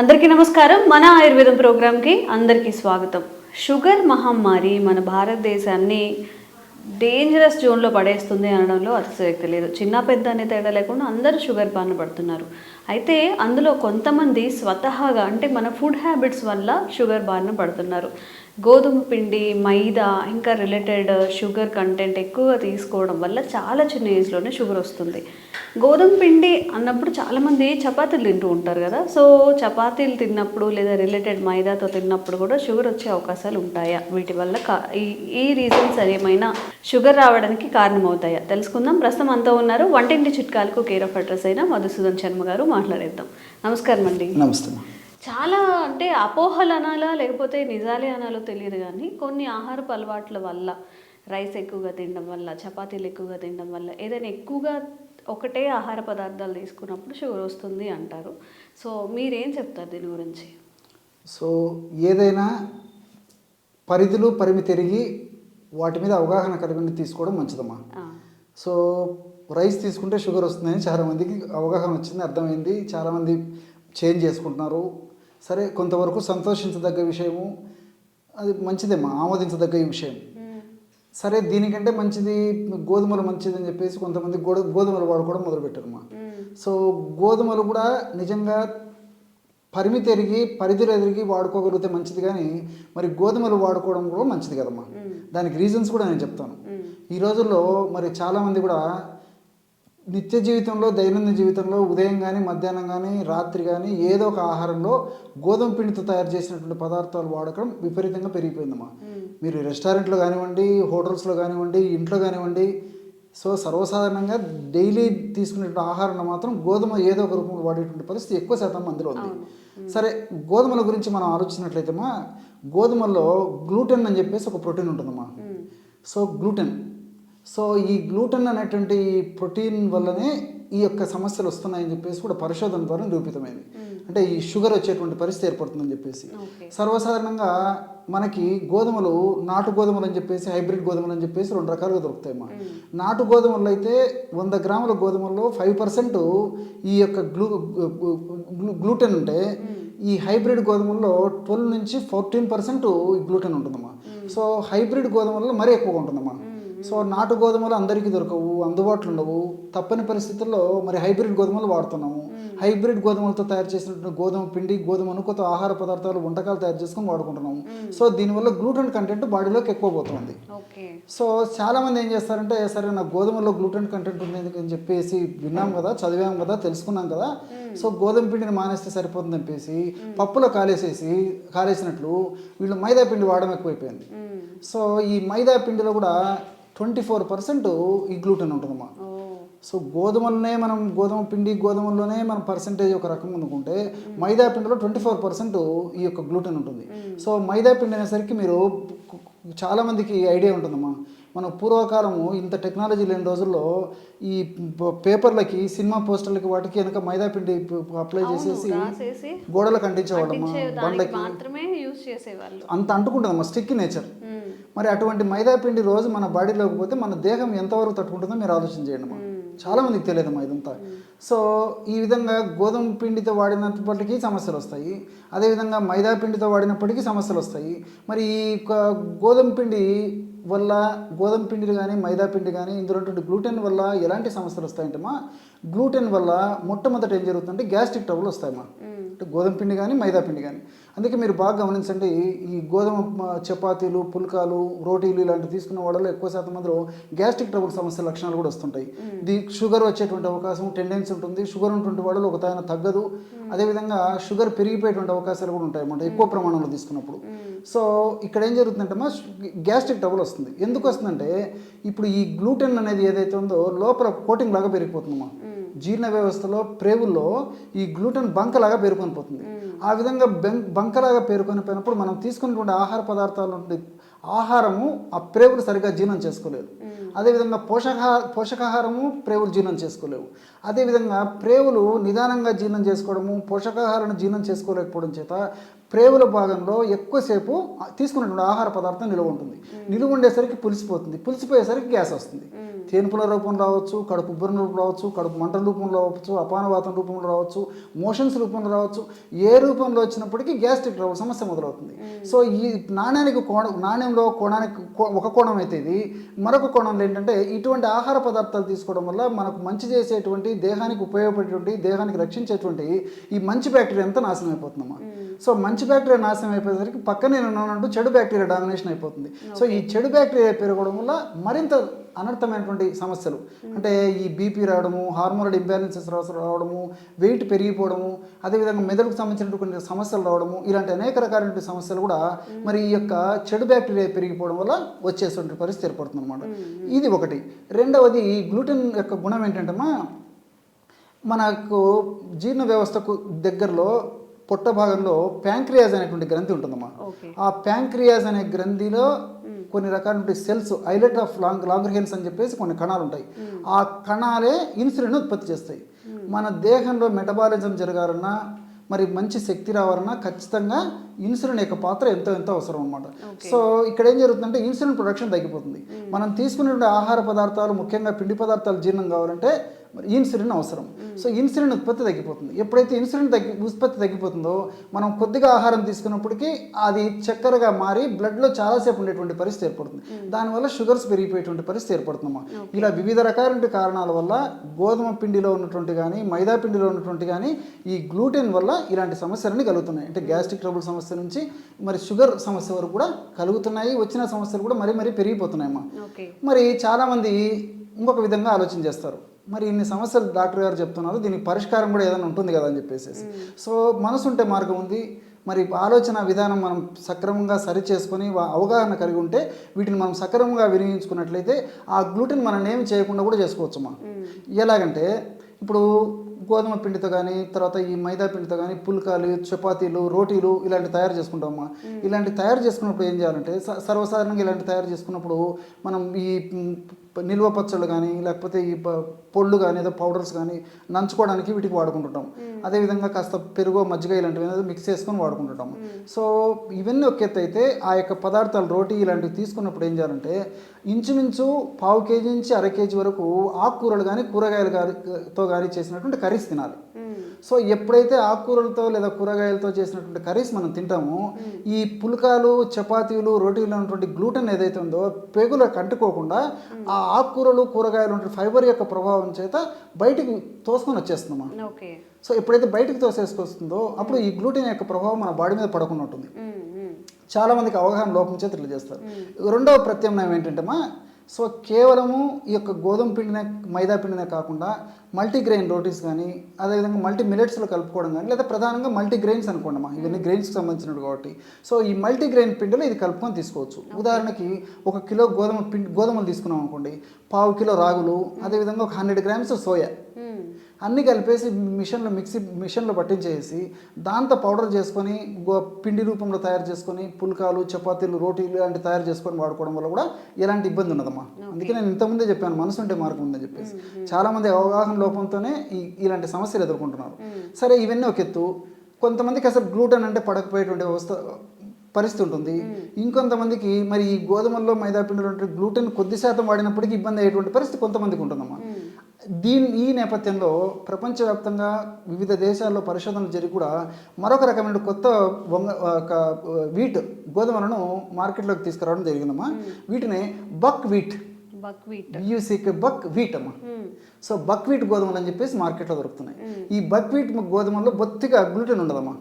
అందరికీ నమస్కారం. మన ఆయుర్వేదం ప్రోగ్రామ్కి అందరికీ స్వాగతం. షుగర్ మహమ్మారి మన భారతదేశాన్ని డేంజరస్ జోన్లో పడేస్తుంది అనడంలో అతిశయోక్తి లేదు. చిన్న పెద్ద అనే తేడా లేకుండా అందరూ షుగర్ బారిన పడుతున్నారు. అయితే అందులో కొంతమంది స్వతహాగా అంటే మన ఫుడ్ హ్యాబిట్స్ వల్ల షుగర్ బారిన పడుతున్నారు. గోధుమ పిండి, మైదా ఇంకా రిలేటెడ్ షుగర్ కంటెంట్ ఎక్కువగా తీసుకోవడం వల్ల చాలా చిన్న ఏజ్లోనే షుగర్ వస్తుంది. గోధుమ పిండి అన్నప్పుడు చాలామంది చపాతీలు తింటూ ఉంటారు కదా. సో చపాతీలు తిన్నప్పుడు లేదా రిలేటెడ్ మైదాతో తిన్నప్పుడు కూడా షుగర్ వచ్చే అవకాశాలు ఉంటాయా? వీటి వల్ల ఈ రీజన్స్ ఏమైనా షుగర్ రావడానికి కారణమవుతాయా తెలుసుకుందాం. ప్రస్తుతం అంతా ఉన్నారు వంటింటి చిట్కాలకు కేర్ ఆఫ్ అడ్రస్ అయిన మధుసూదన్ శర్మ గారు. మాట్లాడేద్దాం. నమస్కారం అండి. నమస్తే. చాలా అంటే అపోహలు అనాలా లేకపోతే నిజాలే అనాలో తెలియదు కానీ కొన్ని ఆహారపు అలవాట్ల వల్ల, రైస్ ఎక్కువగా తినడం వల్ల, చపాతీలు ఎక్కువగా తినడం వల్ల, ఏదైనా ఎక్కువగా ఒకటే ఆహార పదార్థాలు తీసుకున్నప్పుడు షుగర్ వస్తుంది అంటారు. సో మీరేం చెప్తారు దీని గురించి? సో ఏదైనా పరిధులు పరిమితి ఎరిగి వాటి మీద అవగాహన కలిగి తీసుకోవడం మంచిదమ్మా. సో రైస్ తీసుకుంటే షుగర్ వస్తుందని చాలామందికి అవగాహన వచ్చింది, అర్థమైంది. చాలామంది చేంజ్ చేసుకుంటున్నారు. సరే, కొంతవరకు సంతోషించదగ్గ విషయము, అది మంచిదేమ్మా, ఆమోదించదగ్గ ఈ విషయం. సరే, దీనికంటే మంచిది గోధుమలు మంచిది అని చెప్పేసి కొంతమంది గోధుమలు వాడుకోవడం మొదలుపెట్టారమ్మా. సో గోధుమలు కూడా నిజంగా పరిమితి ఎరిగి పరిధులు ఎరిగి వాడుకోగలిగితే మంచిది, కానీ మరి గోధుమలు వాడుకోవడం కూడా మంచిది కదమ్మా. దానికి రీజన్స్ కూడా నేను చెప్తాను. ఈ రోజుల్లో మరి చాలామంది కూడా నిత్య జీవితంలో, దైనందిన జీవితంలో ఉదయం కానీ, మధ్యాహ్నం కానీ, రాత్రి కానీ ఏదో ఒక ఆహారంలో గోధుమ పిండితో తయారు చేసినటువంటి పదార్థాలు వాడకం విపరీతంగా పెరిగిపోయిందమ్మా. మీరు రెస్టారెంట్లో కానివ్వండి, హోటల్స్లో కానివ్వండి, ఇంట్లో కానివ్వండి, సో సర్వసాధారణంగా డైలీ తీసుకునేటువంటి ఆహారంలో మాత్రం గోధుమ ఏదో ఒక రూపంలో వాడేటువంటి పరిస్థితి ఎక్కువ శాతం మందిలో ఉంది. సరే, గోధుమల గురించి మనం ఆలోచించినట్లయితేమా, గోధుమల్లో గ్లూటెన్ అని చెప్పేసి ఒక ప్రోటీన్ ఉంటుందమ్మా. సో ఈ గ్లూటెన్ అనేటువంటి ప్రోటీన్ వల్లనే ఈ యొక్క సమస్యలు వస్తున్నాయని చెప్పేసి కూడా పరిశోధన ద్వారా నిరూపితమైంది. అంటే ఈ షుగర్ వచ్చేటువంటి పరిస్థితి ఏర్పడుతుందని చెప్పేసి. సర్వసాధారణంగా మనకి గోధుమలు, నాటు గోధుమలు అని చెప్పేసి, హైబ్రిడ్ గోధుమలు అని చెప్పేసి రెండు రకాలుగా దొరుకుతాయమ్మా. నాటు గోధుమలు అయితే 100 గ్రాముల గోధుమల్లో 5% ఈ యొక్క గ్లూటెన్ ఉంటే, ఈ హైబ్రిడ్ గోధుమల్లో 12 నుంచి 14% ఈ గ్లూటెన్ ఉంటుందమ్మా. సో హైబ్రిడ్ గోధుమల్లో మరీ ఎక్కువగా ఉంటుందమ్మా. సో నాటు గోధుమలు అందరికీ దొరకవు, అందుబాటులో ఉండవు. తప్పని పరిస్థితుల్లో మరి హైబ్రిడ్ గోధుమలు వాడుతున్నాము. హైబ్రిడ్ గోధుమలతో తయారు చేసినటువంటి గోధుమ పిండి, గోధుమ కొత్త ఆహార పదార్థాలు, వంటకాలు తయారు చేసుకొని వాడుకుంటున్నాము. సో దీనివల్ల గ్లూటెన్ కంటెంట్ బాడీలోకి ఎక్కువ పోతుంది. సో చాలామంది ఏం చేస్తారంటే, సరే నాకు గోధుమలో గ్లూటెన్ కంటెంట్ ఉంది అని చెప్పేసి విన్నాం కదా, చదివాం కదా, తెలుసుకున్నాం కదా, సో గోధుమ పిండిని మానేస్తే సరిపోతుంది చెప్పేసి పప్పులో కాలేసినట్లు వీళ్ళు మైదా పిండి వాడడం ఎక్కువైపోయింది. సో ఈ మైదా పిండిలో కూడా 24% ఈ గ్లూటెన్ ఉంటుందమ్మా. సో గోధుమలోనే మనం పర్సెంటేజ్ ఒక రకం అనుకుంటే, మైదా పిండిలో 24% ఈ యొక్క గ్లూటెన్ ఉంటుంది. సో మైదా పిండి అనేసరికి మీరు చాలామందికి ఐడియా ఉంటుందమ్మా. మన పూర్వకాలము ఇంత టెక్నాలజీ లేని రోజుల్లో ఈ పేపర్లకి, సినిమా పోస్టర్లకి, వాటికి వెనక మైదా పిండి అప్లై చేసేసి గోడలకు అంటించేవాళ్ళమ్మా, బండ్లకి. అంత అంటుకుంటుందమ్మా, స్టిక్కీ నేచర్. మరి అటువంటి మైదా పిండి రోజు మన బాడీలోకి పోతే మన దేహం ఎంతవరకు తట్టుకుంటుందో మీరు ఆలోచన చేయండి అమ్మా. చాలామందికి తెలియదమ్మా ఇదంతా. సో ఈ విధంగా గోధుమ పిండితో వాడినప్పటికీ సమస్యలు వస్తాయి, అదేవిధంగా మైదా పిండితో వాడినప్పటికీ సమస్యలు వస్తాయి. మరి ఈ గోధుమ పిండి వల్ల, గోధుమ పిండిలు కానీ, మైదా పిండి కానీ, ఇందులో గ్లూటెన్ వల్ల ఎలాంటి సమస్యలు వస్తాయంటేమా, గ్లూటెన్ వల్ల మొట్టమొదట ఏం జరుగుతుందంటే గ్యాస్ట్రిక్ ట్రబుల్ వస్తాయమ్మా. అంటే గోధుమ పిండి కానీ, మైదా పిండి కానీ. అందుకే మీరు బాగా గమనించండి, ఈ గోధుమ చపాతీలు, పుల్కాలు, రోటీలు ఇలాంటివి తీసుకున్న వాళ్ళలో ఎక్కువ శాతం మందిలో గ్యాస్ట్రిక్ ట్రబుల్ సమస్య లక్షణాలు కూడా వస్తుంటాయి. షుగర్ వచ్చేటువంటి అవకాశం, టెండెన్సీ ఉంటుంది. షుగర్ ఉన్నటువంటి వాళ్ళు ఒక తాయన తగ్గదు. అదేవిధంగా షుగర్ పెరిగిపోయేటువంటి అవకాశాలు కూడా ఉంటాయి అన్నమాట ఎక్కువ ప్రమాణంలో తీసుకున్నప్పుడు. సో ఇక్కడ ఏం జరుగుతుందంటే గ్యాస్ట్రిక్ ట్రబుల్ వస్తుంది. ఎందుకు వస్తుందంటే, ఇప్పుడు ఈ గ్లూటెన్ అనేది ఏదైతే ఉందో లోపల కోటింగ్ లాగా పెరిగిపోతుందమ్మా. జీర్ణ వ్యవస్థలో, ప్రేవుల్లో ఈ గ్లూటెన్ బంకలాగా పేరుకొని పోతుంది. ఆ విధంగా బంకలాగా పేరుకొని పోయినప్పుడు మనం తీసుకున్నటువంటి ఆహార పదార్థాల నుండి ఆహారము ఆ ప్రేవులు సరిగ్గా జీర్ణం చేసుకోలేవు. అదేవిధంగా పోషకాహారము ప్రేవులు జీర్ణం చేసుకోలేవు. అదేవిధంగా ప్రేవులు నిదానంగా జీర్ణం చేసుకోవడము, పోషకాహారాన్ని జీర్ణం చేసుకోలేకపోవడం చేత ప్రేవుల భాగంలో ఎక్కువసేపు తీసుకున్నటువంటి ఆహార పదార్థం నిలువ ఉంటుంది. నిలువ ఉండేసరికి పులిసిపోతుంది, పులిసిపోయేసరికి గ్యాస్ వస్తుంది. తేనుపుల రూపంలో రావచ్చు, కడుపు ఉబ్బరం రూపంలో రావచ్చు, కడుపు మంటల రూపంలో రావచ్చు, అపానవాతం రూపంలో రావచ్చు, మోషన్స్ రూపంలో రావచ్చు. ఏ రూపంలో వచ్చినప్పటికీ గ్యాస్ట్రిక్ ట్రబుల్ సమస్య మొదలవుతుంది. సో ఈ నాణ్యంలో కోణానికి ఒక కోణం అయితే ఇది, మరొక కోణంలో ఏంటంటే ఇటువంటి ఆహార పదార్థాలు తీసుకోవడం వల్ల మనకు మంచి చేసేటువంటి, దేహానికి ఉపయోగపడేటువంటి, దేహానికి రక్షించేటువంటి ఈ మంచి బ్యాక్టీరియా అంతా నాశనం అయిపోతుందమ్మా. సో మంచి బ్యాక్టీరియా నాశనం అయిపోయేసరికి పక్కనే ఉన్నట్టు చెడు బ్యాక్టీరియా డామినేషన్ అయిపోతుంది. సో ఈ చెడు బ్యాక్టీరియా పెరగడం వల్ల మరింత అనర్థమైనటువంటి సమస్యలు, అంటే ఈ బీపీ రావడము, హార్మోనల్ ఇంబ్యాలెన్సెస్ రావడము, వెయిట్ పెరిగిపోవడము, అదేవిధంగా మెదడుకు సంబంధించిన కొన్ని సమస్యలు రావడము, ఇలాంటి అనేక రకాలైన సమస్యలు కూడా మరి ఈ యొక్క చెడు బ్యాక్టీరియా పెరిగిపోవడం వల్ల వచ్చేటువంటి పరిస్థితి ఏర్పడుతుంది అనమాట. ఇది ఒకటి. రెండవది, ఈ గ్లూటెన్ యొక్క గుణం ఏంటంటే మనకు జీర్ణ వ్యవస్థకు దగ్గరలో పొట్ట భాగంలో ప్యాంక్రియాజ్ అనేటువంటి గ్రంథి ఉంటుందమ్మా. ఆ ప్యాంక్రియాజ్ అనే గ్రంథిలో కొన్ని రకాల సెల్స్, ఐలెట్ ఆఫ్ లాంగర్హెన్స్ అని చెప్పేసి కొన్ని కణాలు ఉంటాయి. ఆ కణాలే ఇన్సులిన్ ఉత్పత్తి చేస్తాయి. మన దేహంలో మెటబాలిజం జరగాలన్నా, మరి మంచి శక్తి రావాలన్నా ఖచ్చితంగా ఇన్సులిన్ యొక్క పాత్ర ఎంతో అవసరం అనమాట. సో ఇక్కడ ఏం జరుగుతుందంటే ఇన్సులిన్ ప్రొడక్షన్ తగ్గిపోతుంది. మనం తీసుకునే ఆహార పదార్థాలు, ముఖ్యంగా పిండి పదార్థాలు జీర్ణం కావాలంటే ఇన్సులిన్ అవసరం. సో ఇన్సులిన్ ఉత్పత్తి తగ్గిపోతుంది. ఎప్పుడైతే ఇన్సులిన్ ఉత్పత్తి తగ్గిపోతుందో మనం కొద్దిగా ఆహారం తీసుకున్నప్పటికీ అది చక్కెరగా మారి బ్లడ్లో చాలాసేపు ఉండేటువంటి పరిస్థితి ఏర్పడుతుంది. దానివల్ల షుగర్స్ పెరిగిపోయేటువంటి పరిస్థితి ఏర్పడుతుందమ్మా. ఇలా వివిధ రకాల కారణాల వల్ల గోధుమ పిండిలో ఉన్నటువంటి కానీ, మైదా పిండిలో ఉన్నటువంటి కానీ ఈ గ్లూటెన్ వల్ల ఇలాంటి సమస్యలన్నీ కలుగుతున్నాయి. అంటే గ్యాస్ట్రిక్ ట్రబుల్ సమస్య నుంచి మరి షుగర్ సమస్య వరకు కూడా కలుగుతున్నాయి. వచ్చిన సమస్యలు కూడా మరీ పెరిగిపోతున్నాయమ్మా. మరి చాలామంది ఇంకొక విధంగా ఆలోచన చేస్తారు, మరి ఇన్ని సమస్యలు డాక్టర్ గారు చెప్తున్నారు, దీనికి పరిష్కారం కూడా ఏదైనా ఉంటుంది కదా అని చెప్పేసి. సో మనసు ఉంటే మార్గం ఉంది. మరి ఆలోచన విధానం మనం సక్రమంగా సరి చేసుకొని అవగాహన కలిగి ఉంటే వీటిని మనం సక్రమంగా వినియోగించుకున్నట్లయితే ఆ గ్లూటెన్ మనం ఏమి చేయకుండా కూడా చేసుకోవచ్చమ్మా. ఎలాగంటే ఇప్పుడు గోధుమ పిండితో కానీ, తర్వాత ఈ మైదా పిండితో కానీ పుల్కాలు, చపాతీలు, రోటీలు ఇలాంటి తయారు చేసుకుంటామమ్మా. ఇలాంటి తయారు చేసుకున్నప్పుడు ఏం చేయాలంటే, సర్వసాధారణంగా ఇలాంటి తయారు చేసుకున్నప్పుడు మనం ఈ నిల్వ పచ్చళ్ళు కానీ, లేకపోతే ఈ పొళ్ళు కానీ, ఏదో పౌడర్స్ కానీ నంచుకోవడానికి వీటికి వాడుకుంటుంటాం. అదేవిధంగా కాస్త పెరుగు, మజ్జిగ ఇలాంటివి ఏదో మిక్స్ చేసుకొని వాడుకుంటుంటాం. సో ఇవన్నీ ఒక ఎత్తు అయితే, ఆ యొక్క పదార్థాలు రోటీ ఇలాంటివి తీసుకున్నప్పుడు ఏం చేయాలంటే ఇంచుమించు 1/2 కేజీ నుంచి 1/2 కేజీ వరకు ఆకుకూరలు కానీ, కూరగాయలతో కానీ చేసినటువంటి కర్రీస్ తినాలి. సో ఎప్పుడైతే ఆకుకూరలతో లేదా కూరగాయలతో చేసినటువంటి కర్రీస్ మనం తింటామో ఈ పుల్కాలు, చపాతీలు, రోటీలు ఉన్నటువంటి గ్లూటెన్ ఏదైతే ఉందో పేగులకు అంటుకోకుండా ఆ ఆకుకూరలు, కూరగాయలు ఉంటే ఫైబర్ యొక్క ప్రభావం చేత బయటికి తోసుకొని వచ్చేస్తుందమ్మా. సో ఎప్పుడైతే బయటికి తోసేసుకొస్తుందో అప్పుడు ఈ గ్లూటెన్ యొక్క ప్రభావం మన బాడీ మీద పడకుండా ఉంటుంది. చాలామందికి అవగాహన లోపం చేత ఇట్లా చేస్తారు. రెండవ ప్రత్యామ్నాయం ఏంటంటేమా, సో కేవలము ఈ యొక్క గోధుమ పిండినే, మైదా పిండినే కాకుండా మల్టీగ్రెయిన్ రోటీస్ కానీ, అదేవిధంగా మల్టీ మిలెట్స్లో కలుపుకోవడం కానీ, లేదా ప్రధానంగా మల్టీగ్రెయిన్స్ అనుకోండమ్మా, ఇవన్నీ గ్రెయిన్స్కి సంబంధించినవి కాబట్టి. సో ఈ మల్టీగ్రెయిన్ పిండిలో ఇది కలుపుకొని తీసుకోవచ్చు. ఉదాహరణకి 1 కిలో గోధుమలు తీసుకున్నాం అనుకోండి, 1/2 కిలో రాగులు, అదేవిధంగా 100 గ్రామ్స్ సోయా అన్నీ కలిపేసి మిషన్లో పట్టించేసి దాంతో పౌడర్ చేసుకొని పిండి రూపంలో తయారు చేసుకొని పుల్కాలు, చపాతీలు, రోటీలు లాంటి తయారు చేసుకొని వాడుకోవడం వల్ల కూడా ఎలాంటి ఇబ్బంది ఉండదమ్మా. అందుకే నేను ఇంతకుముందే చెప్పాను, మనసు ఉంటే మార్గం ఉందని చెప్పేసి. చాలామంది అవగాహన లోపంతోనే ఇలాంటి సమస్యలు ఎదుర్కొంటున్నారు. సరే, ఇవన్నీ ఒక ఎత్తు. కొంతమందికి అసలు గ్లూటెన్ అంటే పడకపోయేటువంటి పరిస్థితి ఉంటుంది. ఇంకొంతమందికి మరి ఈ గోధుమల్లో, మైదా పిండిలో గ్లూటెన్ కొద్ది శాతం వాడినప్పటికీ ఇబ్బంది అయ్యేటువంటి పరిస్థితి కొంతమందికి ఉంటుందమ్మా. ఈ నేపథ్యంలో ప్రపంచవ్యాప్తంగా వివిధ దేశాల్లో పరిశోధనలు జరిగి కూడా మరొక రకమైన కొత్త వీట్ గోధుమలను మార్కెట్లోకి తీసుకురావడం జరిగిందమ్మా. వీటిని బక్ వీట్ అమ్మా. సో బక్ వీట్ గోధుమలు అని చెప్పేసి మార్కెట్లో దొరుకుతున్నాయి. ఈ బక్ వీట్ గోధుమల్లో బొత్తిగా గ్లూటెన్ ఉండదమ్మా.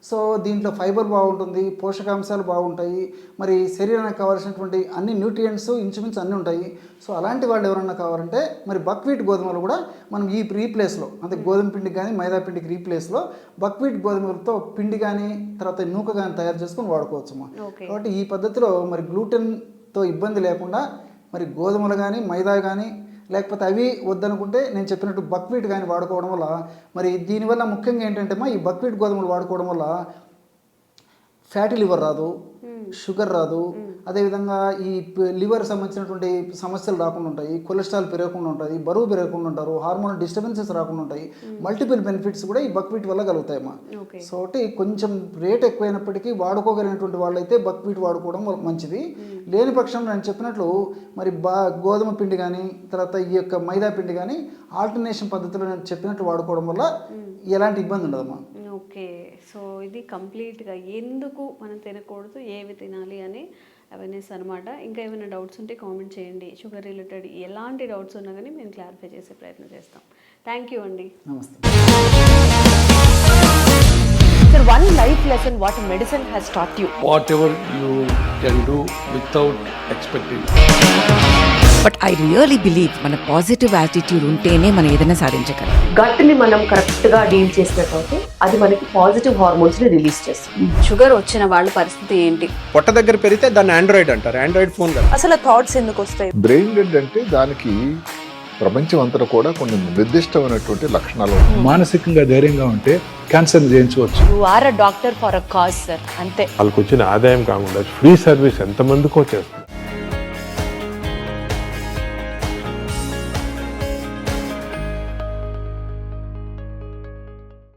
సో దీంట్లో ఫైబర్ బాగుంటుంది, పోషకాంశాలు బాగుంటాయి, మరి శరీరానికి కావాల్సినటువంటి అన్ని న్యూట్రియంట్స్ ఇంచుమించు అన్నీ ఉంటాయి. సో అలాంటి వాళ్ళు ఎవరన్నా కావాలంటే మరి బక్వీట్ గోధుమలు కూడా మనం ఈ రీప్లేస్లో, అంటే గోధుమ పిండికి కానీ మైదా పిండికి రీప్లేస్లో బక్వీట్ గోధుమలతో పిండి కానీ, తర్వాత నూక కానీ తయారు చేసుకొని వాడుకోవచ్చు అమ్మా. కాబట్టి ఈ పద్ధతిలో మరి గ్లూటెన్తో ఇబ్బంది లేకుండా మరి గోధుమలు కానీ, మైదా కానీ, లేకపోతే అవి వద్దనుకుంటే నేను చెప్పినట్టు బక్వీట్ కానీ వాడుకోవడం వల్ల, మరి దీనివల్ల ముఖ్యంగా ఏంటంటే ఈ బక్వీట్ గోధుమలు వాడుకోవడం వల్ల ఫ్యాటీ లివర్ రాదు, షుగర్ రాదు, అదేవిధంగా ఈ లివర్ సంబంధించినటువంటి సమస్యలు రాకుండా ఉంటాయి, కొలెస్ట్రాల్ పెరగకుండా ఉంటుంది, బరువు పెరగకుండా ఉంటారు, హార్మోన్ డిస్టర్బెన్సెస్ రాకుండా ఉంటాయి, మల్టిపుల్ బెనిఫిట్స్ కూడా ఈ బక్వీట్ వల్ల కలుగుతాయమ్మా. సో ఒకటి కొంచెం రేట్ ఎక్కువైనప్పటికీ వాడుకోగలిగినటువంటి వాళ్ళైతే బక్వీట్ వాడుకోవడం మంచిది. లేని పక్షంలో నేను చెప్పినట్లు మరి గోధుమ పిండి కానీ తర్వాత ఈ యొక్క మైదా పిండి కానీ ఆల్టర్నేషన్ పద్ధతిలో నేను చెప్పినట్లు వాడుకోవడం వల్ల ఎలాంటి ఇబ్బంది ఉండదమ్మా. ఓకే, సో ఇది కంప్లీట్గా ఎందుకు మనం తినకూడదు, ఏవి తినాలి అని అవేర్నెస్ అనమాట. ఇంకా ఏమైనా డౌట్స్ ఉంటే కామెంట్ చేయండి. షుగర్ రిలేటెడ్ ఎలాంటి డౌట్స్ ఉన్నా కానీ మేము క్లారిఫై చేసే ప్రయత్నం చేస్తాం. థ్యాంక్ యూ అండి. నమస్తే. Sir, one life lesson what medicine has taught you. Whatever you can do without expecting. But I really believe మన పాజిటివ్ యాటిట్యూడ్ ఉంటేనే మనం ఏదైనా సాధించగలం. గట్ని మనం కరెక్ట్గా డీల్ చేసినట్లయితే అది మనకి పాజిటివ్ హార్మోన్స్ని రిలీజ్ చేస్తుంది. షుగర్ వచ్చిన వాళ్ళ పరిస్థితి ఏంటి? పొట్ట దగ్గర పెరిగితే దాన్ని ఆండ్రాయిడ్ అంటారు, ఆండ్రాయిడ్ ఫోన్ కదా. అసలు థాట్స్ ఎందుకు వస్తాయి? బ్రెయిన్ డెడ్ అంటే దానికి ప్రపంచం అంతా కూడా కొన్ని నిర్దిష్టమైనటువంటి లక్షణాలు ఉన్నాయి. మానసికంగా ధైర్యంగా ఉంటే క్యాన్సర్ జయించవచ్చు. You are a doctor for a cause sir, అంతే. వాళ్ళకి వచ్చిన ఆదాయం కాకుండా ఫ్రీ సర్వీస్ ఎంతమందికో చేస్తారు.